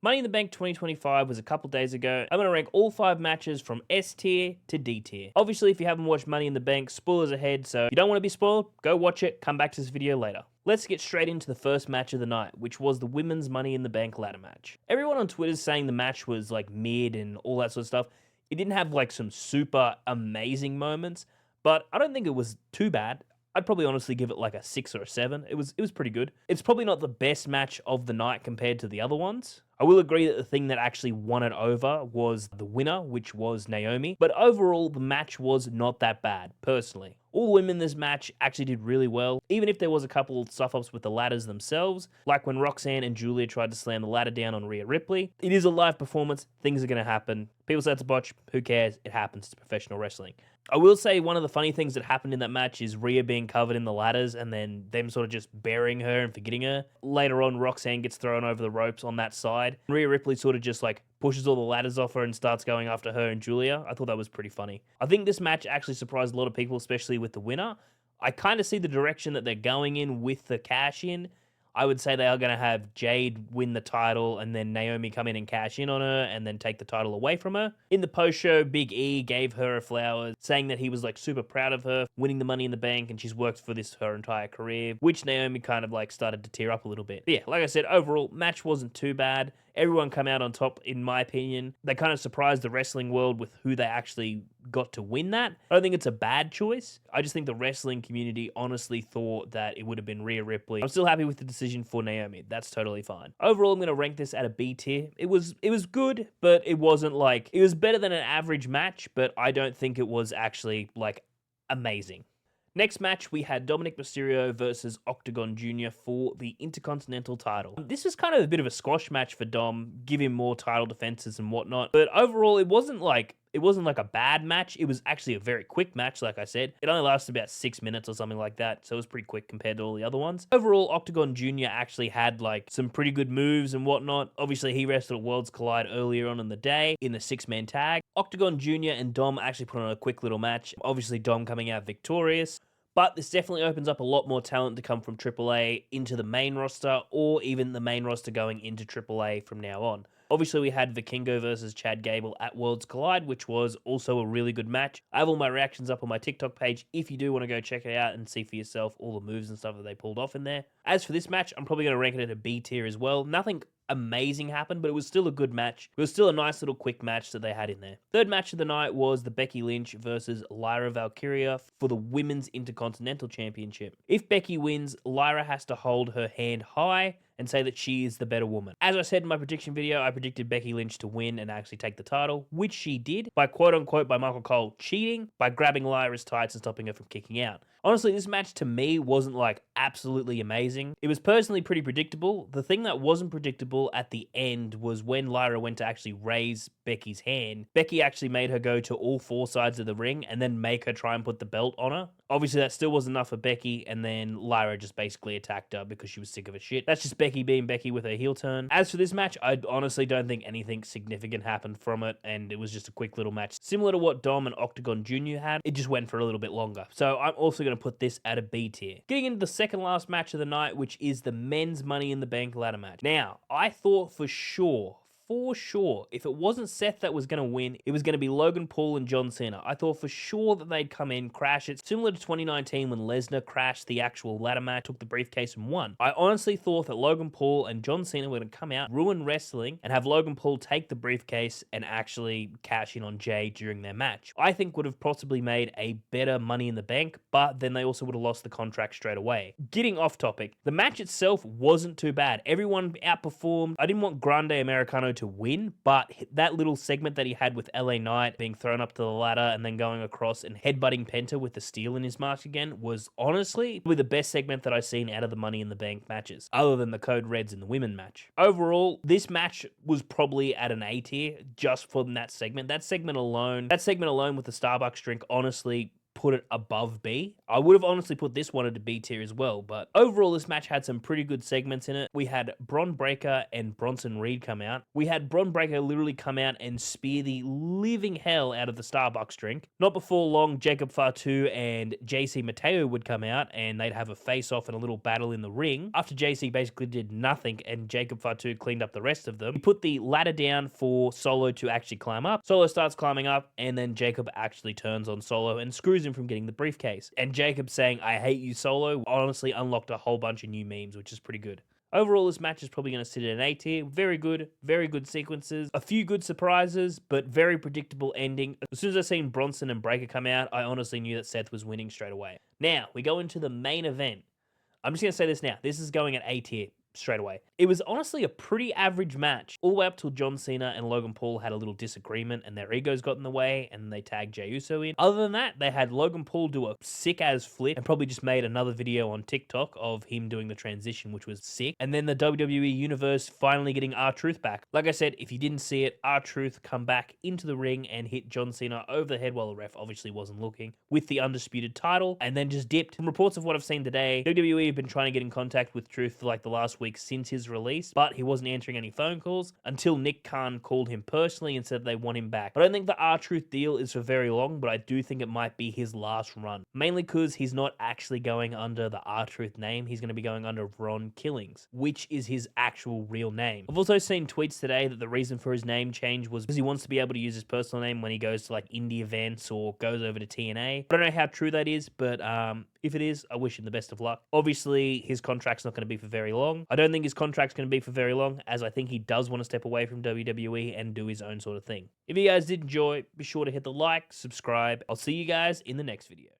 Money in the Bank 2025 was a couple days ago. I'm going to rank all 5 matches from S tier to D tier. Obviously, if you haven't watched Money in the Bank, spoilers ahead, so if you don't want to be spoiled, go watch it, come back to this video later. Let's get straight into the first match of the night, which was the women's Money in the Bank ladder match. Everyone on Twitter is saying the match was like mid and all that sort of stuff. It didn't have like some super amazing moments, but I don't think it was too bad. I'd probably honestly give it like a 6 or a 7. It was pretty good. It's probably not the best match of the night compared to the other ones. I will agree that the thing that actually won it over was the winner, which was Naomi. But overall, the match was not that bad, personally. All the women in this match actually did really well, even if there was a couple of stuff-ups with the ladders themselves, like when Roxanne and Julia tried to slam the ladder down on Rhea Ripley. It is a live performance. Things are going to happen. People say it's a botch. Who cares? It happens. It's professional wrestling. I will say one of the funny things that happened in that match is Rhea being covered in the ladders and then them sort of just burying her and forgetting her. Later on, Roxanne gets thrown over the ropes on that side. Rhea Ripley sort of just like pushes all the ladders off her and starts going after her and Julia. I thought that was pretty funny. I think this match actually surprised a lot of people, especially with the winner. I kind of see the direction that they're going in with the cash in. I would say they are going to have Jade win the title and then Naomi come in and cash in on her and then take the title away from her. In the post-show, Big E gave her a flower, saying that he was like super proud of her winning the Money in the Bank and she's worked for this her entire career, which Naomi kind of like started to tear up a little bit. But yeah, like I said, overall, match wasn't too bad. Everyone come out on top, in my opinion. They kind of surprised the wrestling world with who they actually got to win that. I don't think it's a bad choice. I just think the wrestling community honestly thought that it would have been Rhea Ripley. I'm still happy with the decision for Naomi. That's totally fine. Overall, I'm going to rank this at a B tier. It was good, but it wasn't like... It was better than an average match, but I don't think it was actually, like, amazing. Next match, we had Dominic Mysterio versus Octagon Jr. for the Intercontinental title. This was kind of a bit of a squash match for Dom, give him more title defenses and whatnot, but overall, it wasn't like a bad match. It was actually a very quick match, like I said. It only lasted about 6 minutes or something like that, so it was pretty quick compared to all the other ones. Overall, Octagon Jr. actually had like some pretty good moves and whatnot. Obviously, he wrestled at Worlds Collide earlier on in the day in a 6-man tag. Octagon Jr. and Dom actually put on a quick little match. Obviously, Dom coming out victorious. But this definitely opens up a lot more talent to come from AAA into the main roster, or even the main roster going into AAA from now on. Obviously, we had Vikingo versus Chad Gable at Worlds Collide, which was also a really good match. I have all my reactions up on my TikTok page if you do want to go check it out and see for yourself all the moves and stuff that they pulled off in there. As for this match, I'm probably going to rank it at a B tier as well. Nothing amazing happened, but it was still a good match. It was still a nice little quick match that they had in there. Third match of the night was the Becky Lynch versus Lyra Valkyria for the Women's Intercontinental Championship. If Becky wins, Lyra has to hold her hand high and say that she is the better woman. As I said in my prediction video, I predicted Becky Lynch to win and actually take the title, which she did by quote-unquote by Michael Cole cheating by grabbing Lyra's tights and stopping her from kicking out. Honestly, this match to me wasn't like absolutely amazing. It was personally pretty predictable. The thing that wasn't predictable at the end was when Lyra went to actually raise Becky's hand. Becky actually made her go to all 4 sides of the ring and then make her try and put the belt on her. Obviously, that still wasn't enough for Becky, and then Lyra just basically attacked her because she was sick of her shit. That's just Becky being Becky with her heel turn. As for this match, I honestly don't think anything significant happened from it, and it was just a quick little match. Similar to what Dom and Octagon Jr. had, it just went for a little bit longer. So I'm also going to put this at a B tier. Getting into the second last match of the night, which is the men's Money in the Bank ladder match. Now, I thought for sure, if it wasn't Seth that was going to win, it was going to be Logan Paul and John Cena. I thought for sure that they'd come in, crash it, similar to 2019 when Lesnar crashed the actual ladder match, took the briefcase and won. I honestly thought that Logan Paul and John Cena were going to come out, ruin wrestling, and have Logan Paul take the briefcase and actually cash in on Jay during their match. I think would have possibly made a better Money in the Bank, but then they also would have lost the contract straight away. Getting off topic, the match itself wasn't too bad. Everyone outperformed. I didn't want Grande Americano to win, but that little segment that he had with LA Knight being thrown up to the ladder and then going across and headbutting Penta with the steel in his mask again was honestly probably the best segment that I've seen out of the Money in the Bank matches, other than the Code Reds in the women match. Overall, this match was probably at an A tier just from that segment. That segment alone with the Starbucks drink honestly put it above B. I would have honestly put this one into B tier as well, but overall this match had some pretty good segments in it. We had Bron Breakker and Bronson Reed come out. We had Bron Breakker literally come out and spear the living hell out of the Starbucks drink. Not before long, Jacob Fatu and JC Mateo would come out and they'd have a face-off and a little battle in the ring. After JC basically did nothing and Jacob Fatu cleaned up the rest of them, he put the ladder down for Solo to actually climb up. Solo starts climbing up and then Jacob actually turns on Solo and screws him from getting the briefcase. And Jacob saying, "I hate you, Solo," honestly unlocked a whole bunch of new memes, which is pretty good. Overall, this match is probably going to sit at an A tier. Very good sequences. A few good surprises, but very predictable ending. As soon as I seen Bronson and Breakker come out, I honestly knew that Seth was winning straight away. Now, we go into the main event. I'm just going to say this now. This is going at A tier straight away. It was honestly a pretty average match, all the way up till John Cena and Logan Paul had a little disagreement and their egos got in the way and they tagged Jey Uso in. Other than that, they had Logan Paul do a sick-ass flip and probably just made another video on TikTok of him doing the transition, which was sick. And then the WWE Universe finally getting R-Truth back. Like I said, if you didn't see it, R-Truth come back into the ring and hit John Cena over the head while the ref obviously wasn't looking with the undisputed title and then just dipped. From reports of what I've seen today, WWE have been trying to get in contact with Truth for like the last week since his release, but he wasn't answering any phone calls until Nick Khan called him personally and said they want him back. I don't think the R-Truth deal is for very long, but I do think it might be his last run. Mainly because he's not actually going under the R-Truth name. He's going to be going under Ron Killings, which is his actual real name. I've also seen tweets today that the reason for his name change was because he wants to be able to use his personal name when he goes to like indie events or goes over to TNA. I don't know how true that is, but if it is, I wish him the best of luck. Obviously, his contract's not going to be for very long. I don't think his contract's going to be for very long, as I think he does want to step away from WWE and do his own sort of thing. If you guys did enjoy, be sure to hit the like, subscribe. I'll see you guys in the next video.